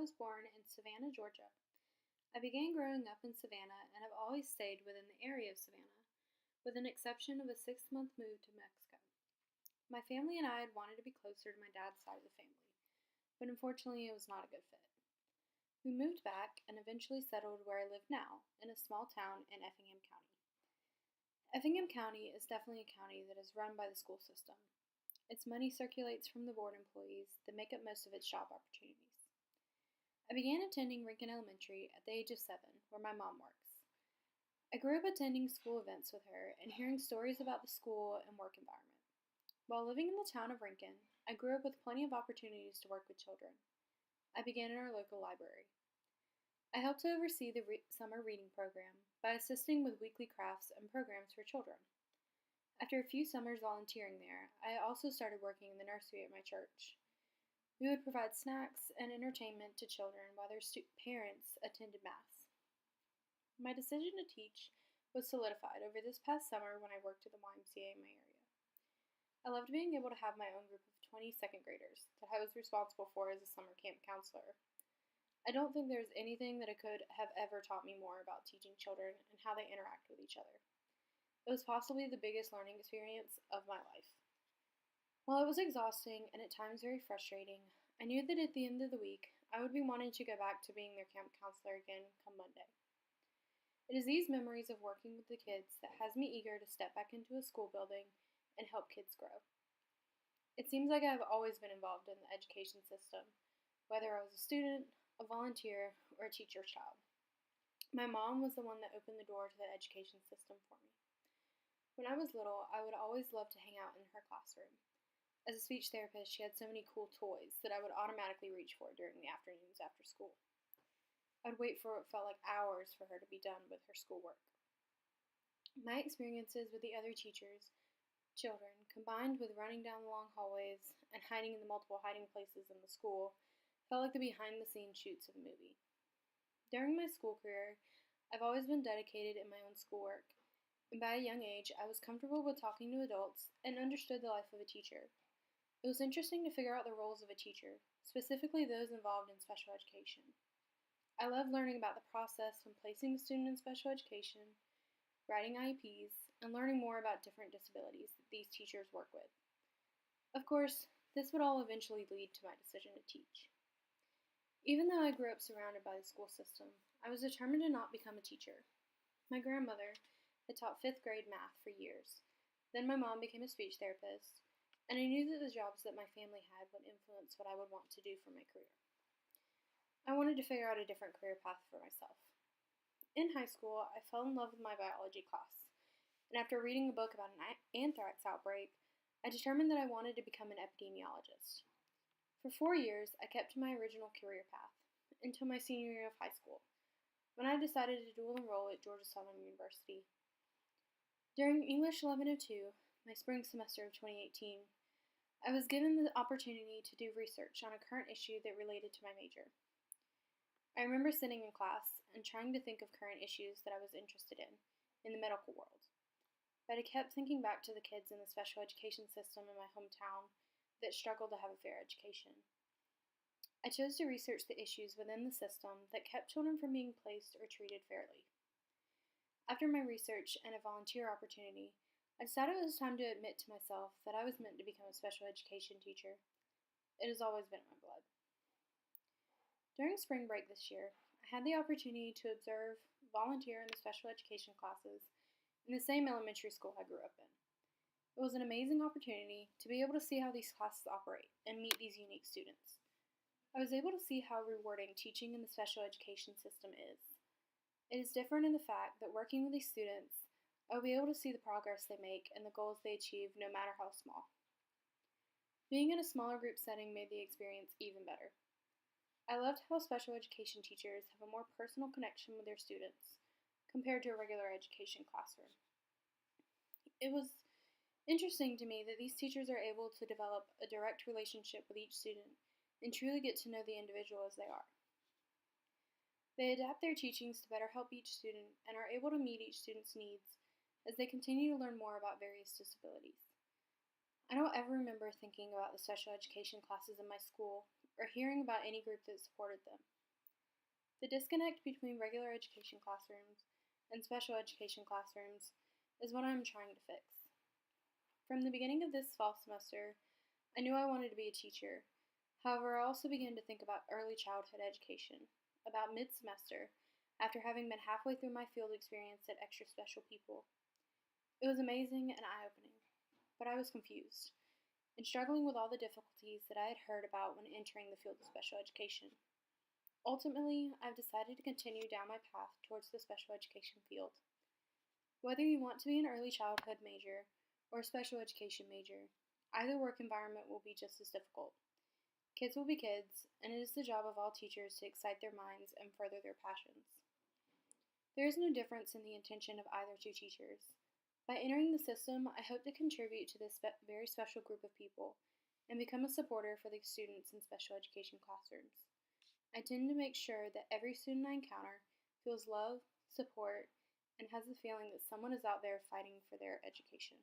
was born in Savannah, Georgia. I began growing up in Savannah and have always stayed within the area of Savannah, with an exception of a 6-month move to Mexico. My family and I had wanted to be closer to my dad's side of the family, but unfortunately it was not a good fit. We moved back and eventually settled where I live now, in a small town in Effingham County. Effingham County is definitely a county that is run by the school system. Its money circulates from the board employees that make up most of its job opportunities. I began attending Rincon Elementary at the age of 7, where my mom works. I grew up attending school events with her and hearing stories about the school and work environment. While living in the town of Rincon, I grew up with plenty of opportunities to work with children. I began in our local library. I helped to oversee the summer reading program by assisting with weekly crafts and programs for children. After a few summers volunteering there, I also started working in the nursery at my church. We would provide snacks and entertainment to children while their parents attended Mass. My decision to teach was solidified over this past summer when I worked at the YMCA in my area. I loved being able to have my own group of 20 second graders that I was responsible for as a summer camp counselor. I don't think there's anything that could have ever taught me more about teaching children and how they interact with each other. It was possibly the biggest learning experience of my life. While it was exhausting and at times very frustrating, I knew that at the end of the week, I would be wanting to go back to being their camp counselor again come Monday. It is these memories of working with the kids that has me eager to step back into a school building and help kids grow. It seems like I have always been involved in the education system, whether I was a student, a volunteer, or a teacher's child. My mom was the one that opened the door to the education system for me. When I was little, I would always love to hang out in her classroom. As a speech therapist, she had so many cool toys that I would automatically reach for during the afternoons after school. I would wait for what felt like hours for her to be done with her schoolwork. My experiences with the other teachers, children, combined with running down the long hallways and hiding in the multiple hiding places in the school, felt like the behind-the-scenes shoots of a movie. During my school career, I've always been dedicated in my own schoolwork, and by a young age, I was comfortable with talking to adults and understood the life of a teacher. It was interesting to figure out the roles of a teacher, specifically those involved in special education. I loved learning about the process from placing a student in special education, writing IEPs, and learning more about different disabilities that these teachers work with. Of course, this would all eventually lead to my decision to teach. Even though I grew up surrounded by the school system, I was determined to not become a teacher. My grandmother had taught 5th grade math for years. Then my mom became a speech therapist, and I knew that the jobs that my family had would influence what I would want to do for my career. I wanted to figure out a different career path for myself. In high school, I fell in love with my biology class, and after reading a book about an anthrax outbreak, I determined that I wanted to become an epidemiologist. For 4 years, I kept to my original career path, until my senior year of high school, when I decided to dual enroll at Georgia Southern University. During English 1102, my spring semester of 2018, I was given the opportunity to do research on a current issue that related to my major. I remember sitting in class and trying to think of current issues that I was interested in the medical world. But I kept thinking back to the kids in the special education system in my hometown that struggled to have a fair education. I chose to research the issues within the system that kept children from being placed or treated fairly. After my research and a volunteer opportunity, I decided it was time to admit to myself that I was meant to become a special education teacher. It has always been in my blood. During spring break this year, I had the opportunity to observe, volunteer in the special education classes in the same elementary school I grew up in. It was an amazing opportunity to be able to see how these classes operate and meet these unique students. I was able to see how rewarding teaching in the special education system is. It is different in the fact that working with these students, I will be able to see the progress they make and the goals they achieve no matter how small. Being in a smaller group setting made the experience even better. I loved how special education teachers have a more personal connection with their students compared to a regular education classroom. It was interesting to me that these teachers are able to develop a direct relationship with each student and truly get to know the individual as they are. They adapt their teachings to better help each student and are able to meet each student's needs as they continue to learn more about various disabilities. I don't ever remember thinking about the special education classes in my school or hearing about any group that supported them. The disconnect between regular education classrooms and special education classrooms is what I am trying to fix. From the beginning of this fall semester, I knew I wanted to be a teacher. However, I also began to think about early childhood education. About mid-semester, after having been halfway through my field experience at Extra Special People. It was amazing and eye-opening, but I was confused and struggling with all the difficulties that I had heard about when entering the field of special education. Ultimately, I've decided to continue down my path towards the special education field. Whether you want to be an early childhood major or a special education major, either work environment will be just as difficult. Kids will be kids, and it is the job of all teachers to excite their minds and further their passions. There is no difference in the intention of either two teachers. By entering the system, I hope to contribute to this very special group of people and become a supporter for the students in special education classrooms. I tend to make sure that every student I encounter feels love, support, and has the feeling that someone is out there fighting for their education.